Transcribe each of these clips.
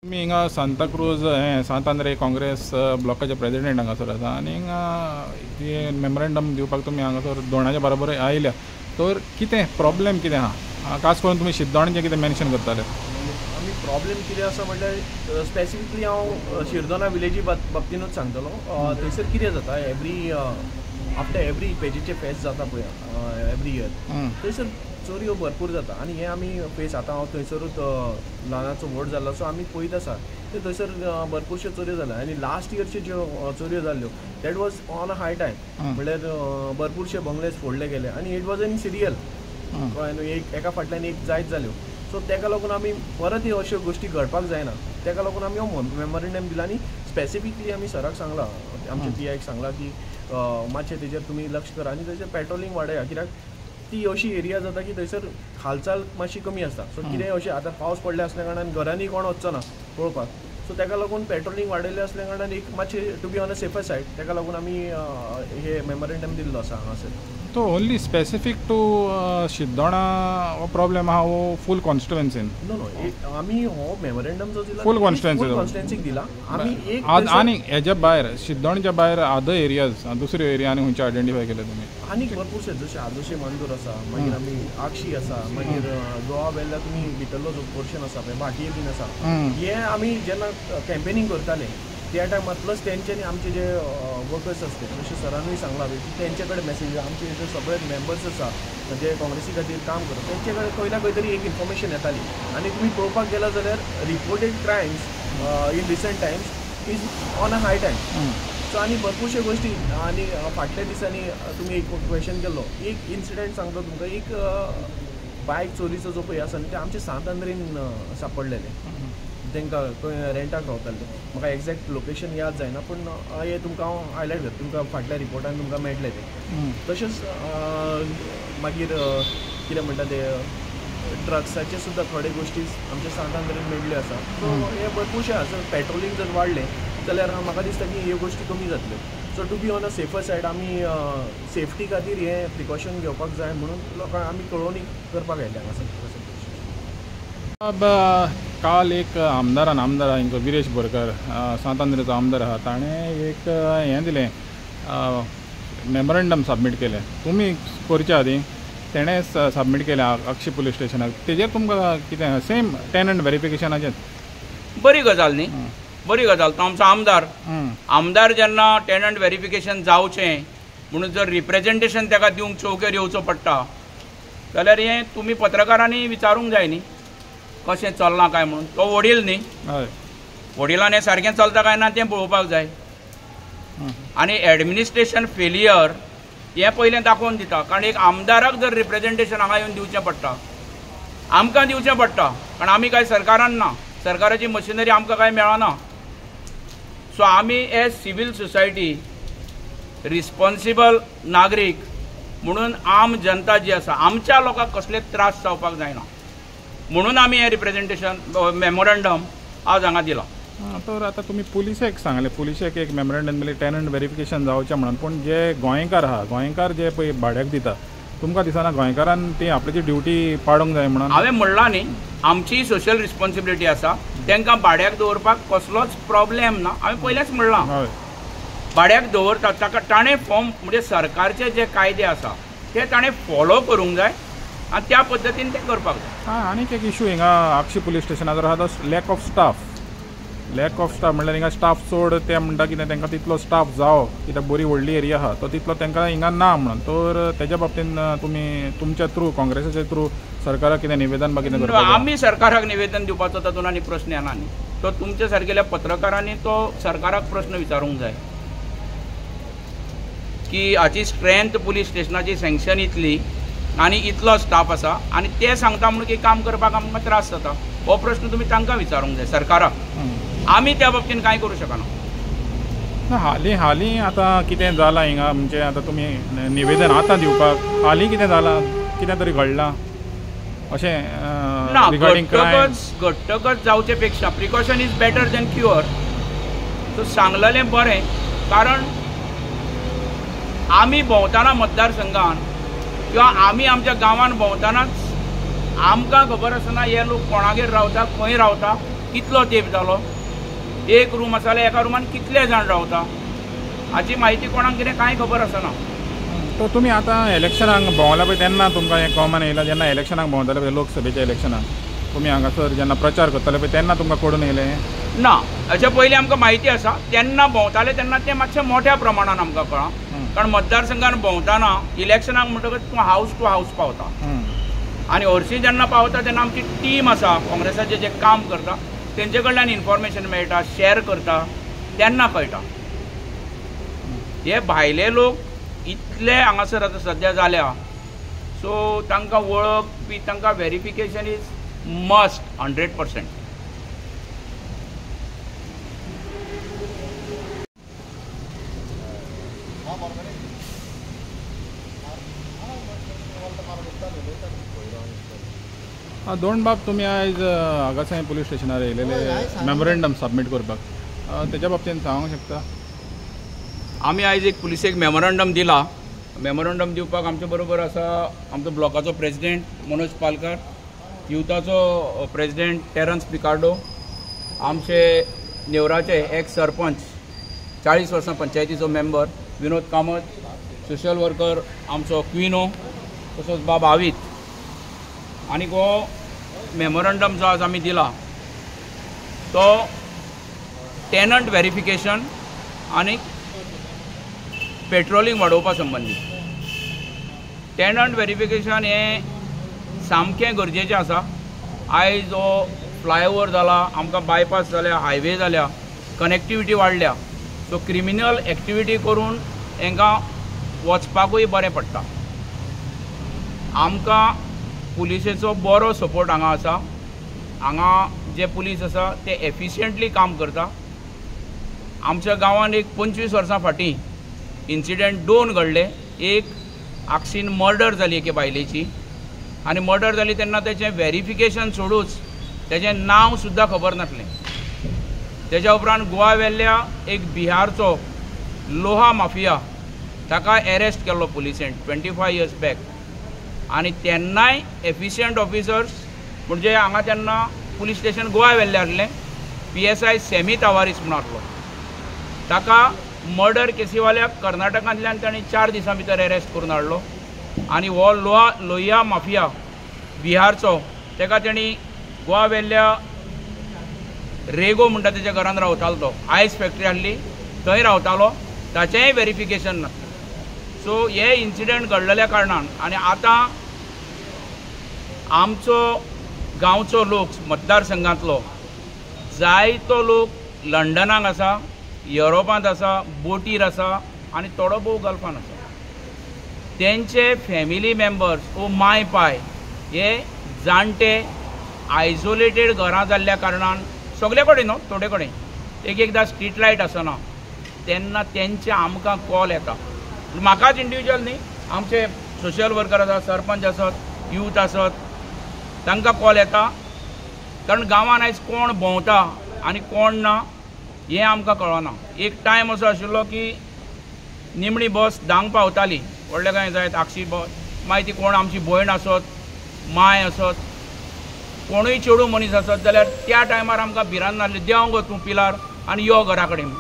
मी हिंगा सांताक्रूज सांत Andre Congress ब्लॉकाचे president हांगासर आसा आनी हिंगा मेमोरेंडम दिवपाक तुमी हांगासर दोनाच्या बरोबर आयल्या तर कितें प्रॉब्लेम कितें आहा खास करून तुमी शिरदोणाचें कितें मेन्शन करताले आमी प्रॉब्लेम कितें आसा म्हटल्यार स्पेसिफिकली हांव शिरदोना विलेजी बाबतीनूच सांगतलो थंयसर कितें जाता आफ्टर एवरी पेजीचे फेस्ट जाता पळय एवरी इयर थंयसर चोरयो भरपूर जाता आनी हे आमी फेस आतां हांव थंयसरूच ल्हानाचो व्हड जाल्लो सो आमी पळयत आसा ते थंयसर भरपूरश्यो चोरयो जाल्या आनी लास्ट इयरच्यो ज्यो चोरयो जाल्ल्यो that was on a high time म्हळ्यार भरपूरशे बंगलेज फोडले गेले आनी इट वॉज इन सिरियल एका फाटल्यान एक जायत जाल्यो सो ताका लागून आमी परत ह्यो अश्यो गोश्टी घडपाक जायना ताका लागून आमी हो मेमोरेंडम दिला आनी स्पेसिफिकली आमी सराक सांगला आमच्या PIक सांगला की मातशें तेजेर तुमी लक्ष करा आनी थंयसर पेट्रोलिंग वाडया कित्याक ती अशी एरिया जाता की थंयसर हालचाल मातशी कमी आसता सो कितेंय अशें आतां पावस पडले असल्या कारणान घरांनी कोण वचचो ना पळोवपाक सो ताका लागून पेट्रोलिंग वाडयल्लें असल्या कारणान एक मातशें to be on a safer side ताका लागून आमी हे मेमोरेंडम दिल्लो आसा हांगासर तो ओन्ली स्पेसिफीक टू शिरदोणा हो प्रॉब्लेम आहा वो फूल कॉन्स्टिट्युएन्सीन नो आमी हो मेमोरेंडम जो दिला फूल कॉन्स्टिट्युएन्सीक दिला आमी एक आनी हेच्या भायर शिरदोणच्या भायर अदर एरियाज दुसऱ्यो एरिया आनी खंयचे आयडेंटिफाय केले तुमी आनी भरपूरशे जशे आर्दोशी मांदूर आसा मागीर आमी आगशी आसा मागीर गोवा वेल्ल्या तुमी भितरलो जो पोर्शन आसा पळय भाटये बीन आसा हे आमी जेन्ना कॅम्पेनींग करताले त्या टायमार प्लस तेंच्यांनी आमचे जे वर्कर्स असते जशें सरानूय सांगला तेंचे कडेन मेसेज आमचे जे सगळे मेंबर्स आसा जे काँग्रेसी खातीर काम करता तेंचे कडेन खंय ना खंय तरी एक इन्फॉर्मेशन येताली आनी तुमी पळोवपाक गेला जाल्यार reported crimes in recent Times is on a high time so आनी भरपूरशे गोश्टी आनी फाटल्या दिसांनी तुमी एक क्वेश्चन केल्लो एक इन्सिडंट सांगता तुमकां एक बायक चोरीचो जो पळय आसा न्ही ते आमचे सांत आंद्रेन सापडलेले तांकां खंय रेंटाक रावताले म्हाका एक्झॅक्ट लोकेशन याद जायना पूण हे तुमकां हांव हायलायट करता तुमकां फाटल्या रिपोर्टान तुमकां मेळटले ते तशेंच मागीर कितें म्हणटा ते ड्रग्साचे सुद्दां थोडे गोश्टी आमच्या सांत आंद्रेन मेळ्ळ्यो आसा सो हे भरपूरशे आसा पेट्रोलिंग जर वाडलें जाल्यार म्हाका दिसता की ह्यो गोश्टी कमी जातल्यो so to be on a safer side आमी सेफ्टी खातीर हे प्रिकॉशन घेवपाक जाय म्हणून लोकांक आमी कळोवणी करपाक आयले हांगासर काल एक आमदार हिंगा विरेश बोरकर सांत आंद्रेचो आमदार आहा ताणें एक हें दिलें मेमोरेंडम सबमीट केलें तुमी करच्या आदी तेणें सबमीट केलें अक्षी पुलीस स्टेशनाक तेजेर तुमकां कितें सेम टेनंट व्हेरिफिकेशनाचें बरी गजाल न्ही बरी गजाल तो आमचो आमदार जेन्ना टेनंट व्हेरिफिकेशन जावचें म्हणून जर रिप्रेझेंटेशन ताका दिवंक चौकेर येवचो पडटा जाल्यार हें तुमी पत्रकारांनी विचारूंक जाय न्ही कशें चलना काय म्हणून तो वडील न्ही वडिलान हें सारकें चलता काय ना तें पळोवपाक जाय आनी एडमिनिस्ट्रेशन फेलियर हें पयलें दाखोवन दिता कारण एक आमदाराक जर रिप्रेझेंटेशन हांगा येवन दिवचें पडटा आमकां दिवचें पडटा कारण आमी काय सरकारान ना सरकाराची मशिनरी आमकां काय मेळना सो आमी एज सिवील सोसायटी रिस्पॉन्सिबल नागरीक म्हणून आम जनता जी आसा आमच्या लोकांक कसले त्रास जावपाक जायना म्हणून आमी हे रिप्रेझेंटेशन मेमोरेंडम आज हांगा दिला तर आतां तुमी पुलिसेक सांगले पुलिसेक एक मेमोरेंडम दिलें टेनंट व्हेरिफिकेशन जावचें म्हणून पूण जे गोंयकार आहा गोंयकार जे पळय भाड्याक दिता तुमकां दिसना गोंयकारान ती आपली डिवटी पाडूंक जाय म्हणून हांवें म्हणलां न्ही आमची सोशल रिस्पॉन्सिबिलिटी आसा तांकां भाड्याक दवरपाक कसलोच प्रॉब्लेम ना हांवें पयलेंच म्हणलां भाड्याक दवरता ताका ताणें फॉर्म म्हणजे सरकारचे जे कायदे आसा ते ताणें फॉलो करूंक जाय आनी त्या पद्दतीन तें करपाक जाय आनीक एक इशू हिंगा आक्षी पुलीस स्टेशनाचो आहा तो लॅक ऑफ स्टाफ म्हणल्यार हिंगा स्टाफ चड ते म्हणटा कितें तांकां तितलो स्टाफ जावो कित्याक बरी व्हडली एरिया आहा तो तितलो तांकां हिंगा ना म्हणून तर तेज्या बाबतीन तुमी तुमच्या थ्रू काँग्रेसाच्या थ्रू सरकाराक कितें निवेदन बा कितें करपाक आमी सरकाराक निवेदन दिवपाचो तातूंत आनी प्रश्न येना न्ही तो तुमच्या सारकेल्या पत्रकारांनी तो सरकाराक प्रश्न विचारूंक जाय की हाची स्ट्रेंथ पुलीस स्टेशनाची सँक्शन इतली आनी इतलो स्टाफ आसा आनी ते सांगता म्हणून की काम करपाक आमकां त्रास जाता हो प्रश्न तुमी तांकां विचारूंक जाय सरकाराक आमी त्या बाबतीन कांय करूं शकना हालीं आतां कितें जालां हिंगा म्हणजे आतां तुमी निवेदन आतां दिवपाक हालीं कितें जालां कितें तरी घडलां अशें घडटकच जावचे पेक्षा precaution is better than cure so सांगलेलें बरें कारण आमी भोंवताना मतदारसंघान किंवा आमी आमच्या गांवांत भोंवतानाच आमकां खबर आसना हे लोक कोणागेर रावता खंय रावता कितलो तेंप जालो, एक रूम आसा जाल्यार एका रूमान कितले जाण रावता हाची म्हायती कोणाक कितें कांय खबर आसना. तो तुमी आतां इलेक्शनाक भोंवला पळय तेन्ना तुमकां हें कळोन येयलां, जेन्ना इलेक्शनाक भोंवताले पळय लोकसभेच्या इलेक्शनाक तुमी हांगासर जेन्ना प्रचार करताले पळय तेन्ना तुमकां कळून येयलें? ना, हाच्या पयलीं आमकां म्हायती आसा. तेन्ना भोंवताले तेन्ना तें मातशें मोठ्या प्रमाणान आमकां कळ्ळां. कारण मतदारसंघान भोंवताना इलेक्शनाक म्हणटकच तूं हावस टू हावस पावता आनी हरशीं जेन्ना पावता तेन्ना आमची टीम आसा काँग्रेसाचें जें काम करता तेंचे कडल्यान इन्फॉर्मेशन मेळटा, शेअर करता, तेन्ना कळटा. हे भायले लोक इतले हांगासर आतां सद्या जाल्या, सो तांकां वळख बी तांकां व्हेरिफिकेशन इज मस्ट 100%. दोन बाब तुमी आयज हांगासाय पुलीस स्टेशनार येयलेले मेमोरेंडम सबमीट करपाक, तेच्या बाबतींत सांगूंक शकता? आमी आयज एक पुलिसेक मेमोरेंडम दिला. मेमोरेंडम दिवपाक आमचे बरोबर आसा आमचो ब्लॉकाचो प्रेसिडेंट मनोज पालकर, युथाचो प्रेसिडेंट टेरन्स पिकार्डो, आमचे नेवराचे एक्स सरपंच 40 वर्सां पंचायतीचो मेंबर विनोद कामत, सोशल वर्कर आमचो क्विनो, तसोच बाब आवीत. आनी हो मेमोरेंडम जो आज आमी दिला तो टेनंट व्हेरिफिकेशन आनी पेट्रोलिंग वाडोवपा संबंदीत. टेनंट व्हेरिफिकेशन हें सामकें गरजेचें आसा. आयज हो फ्लायओवर जाला, आमकां बायपास जाल्या, हायवे जाल्या, कनेक्टिविटी वाडल्या, सो क्रिमिनल एक्टिविटी करून हांकां वचपाकूय बरें पडटा. आमकां पुलिसेचो बरो सपोर्ट हांगा आसा. हांगा जे पुलीस आसा ते एफिशियंटली काम करता. आमच्या गांवांत एक 25 वर्सां फाटीं इन्सिडेंट 2 घडले. एक आक्षीन मर्डर जाली एके बायलेची, आनी मर्डर जाली तेन्ना तेचें व्हेरिफिकेशन सोडूच तेचें नांव सुद्दां खबर नासलें. तेच्या उपरांत गोवा वेल्ल्या एक बिहारचो लोहा माफिया, ताका एरेस्ट केल्लो पुलिसेन 25 इयर्स बॅक. आनी तेन्नाय एफिशियंट ऑफिसर्स म्हणजे हांगा तेन्ना पुलीस स्टेशन गोवा वेल्लें आसलें, PSI सेमी तावारीस म्हणून आसलो. ताका मर्डर केसीवाल्याक कर्नाटकांतल्यान तांणी 4 दिसां भितर एरेस्ट करून हाडलो. आनी हो लोहिया माफिया बिहारचो, ताका तेणी गोवा वेल्ल्या रेगो म्हणटा तेच्या घरान रावतालो. तो आयस फॅक्टरी आसली थंय रावतालो, ताचेंय व्हेरिफिकेशन नासलें. सो हे इन्सिडेंट घडलेल्या कारणान आनी आतां आमचो गांवचो लोक मतदारसंघांतलो जायतो लोक लंडनाक आसा, युरोपांत आसा, बोटीर आसा आनी थोडो भोव गल्फान आसा. तेंचे फॅमिली मेंबर्स ओ माय पाय हे जाणटे आयसोलेटेड घरां जाल्ल्या कारणान सगळे कडेन न्हू, थोडे कडेन एकदां स्ट्रीट लायट आसना तेन्ना तेंचे आमकां कॉल येता. म्हाकाच इंडिविज्युअल न्ही, आमचे सोशल वर्कर आसात, सरपंच आसत, यूथ आसत, तांकां कॉल येता. कारण गांवांत आयज कोण भोंवता आनी कोण ना हें आमकां कळना. एक टायम असो आशिल्लो की निमणी बस धांक पावताली व्हडले काय जायत आक्षी बस, मागीर ती कोण आमची भयण आसत, माय आसत, कोणूय चेडूं मनीस आसत जाल्यार त्या टायमार आमकां भिरांत नासली, देंव गो तूं पिलार आनी यो घरा कडेन.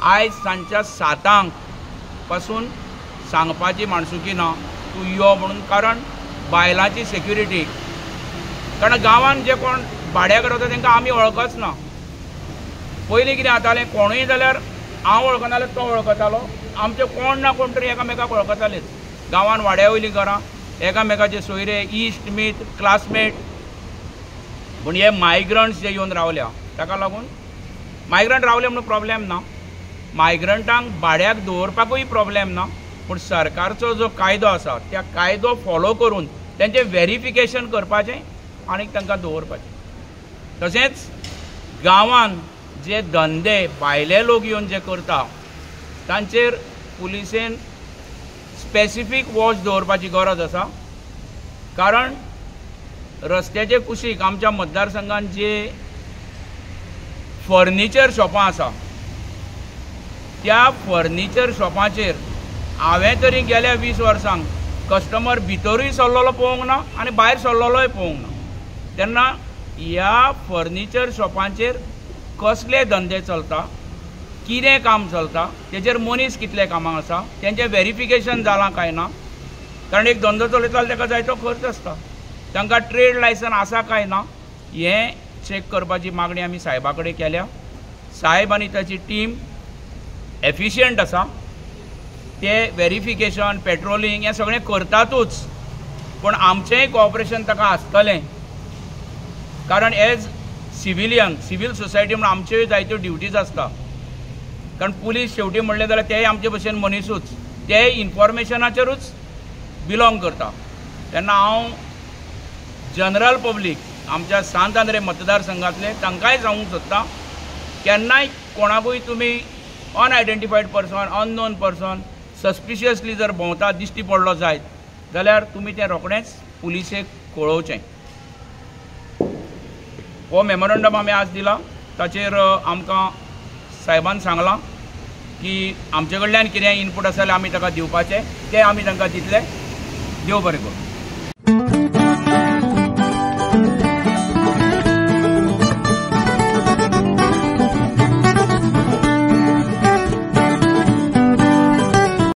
आयज सांजच्या 7 पासून सांगपाची माणसुकी ना तूं यो म्हणून. कारण बायलांची सेक्युरिटी, कारण गांवांत जे कोण भाड्याक रावता तांकां आमी वळखच ना. पयलीं कितें जातालें, कोणूय जाल्यार हांव वळखना जाल्यार तो वळखतालो. आमचे कोण ना कोण तरी एकामेकाक वळखतालेच. गांवांत वाड्या वयलीं घरां, एकामेकाचे सोयरे, इश्ट मीत, क्लासमेट. पूण हे मायग्रंट्स जे येवन रावल्या ताका लागून, मायग्रंट रावले म्हणून प्रॉब्लेम ना, मायग्रंटांक भाड्याक दवरपाकूय प्रॉब्लेम ना, पूण सरकारचो जो कायदो आसा त्या कायदो फॉलो करून तेंचें व्हेरिफिकेशन करपाचें आनी तांकां दवरपाचें. तशेंच गांवांत जे धंदे भायले लोक येवन जे करता तांचेर पुलिसेन स्पेसिफीक वॉच दवरपाची गरज आसा. कारण रस्त्याचे कुशीक आमच्या मतदारसंघांत जे फर्निचर शॉपां आसा त्या फर्निचर शॉपांचेर हांवें तरी गेल्या 20 वर्सांक कस्टमर भितरूय सरलेलो पळोवंक ना आनी भायर सरलेलोय पळोवंक ना. तेन्ना ह्या फर्निचर शॉपांचेर कसले धंदे चलता, कितें काम चलता, तेजेर मनीस कितले कामाक आसा, तेंचें व्हेरिफिकेशन जालां काय ना. कारण एक धंदो चलयता जाल्यार ताका जायतो खर्च आसता. तांकां ट्रेड लायसन आसा काय ना हें चॅक करपाची मागणी आमी साहेबा कडेन केल्या. साहेब आनी ताची टीम एफिशियंट आसा. ते व्हेरिफिकेशन पेट्रोलिंग हें सगळें करतातूच, पूण आमचेंय कॉपरेशन ताका आसतलें. कारण एज सिवील सोसायटी म्हणून आमच्योय जायत्यो ड्युटीज आसता. कारण पुलीस शेवटी म्हणलें जाल्यार तेय आमचे भशेन मनीसूच, ते इन्फॉर्मेशनाचेरूच बिलॉंग करता. तेन्ना हांव जनरल पब्लीक आमच्या सांत आंद्रे मतदारसंघातले तांकांय सांगूंक सोदता, केन्नाय कोणाकूय तुमी अनआयडेंटिफायड पर्सन, अननोन पर्सन सस्पिशियसली जर भोंवता दिश्टी पडलो जायत जाल्यार तुमी तें रोखडेंच पुलिसेक कळोवचें. हो मेमोरंडम आमी आज दिला. ताचेर आमकां साहेबान सांगलां की आमचे कडल्यान कितें इनपूट आसा जाल्यार आमी ताका दिवपाचें, तें आमी तांकां दितले. देव बरें करूं.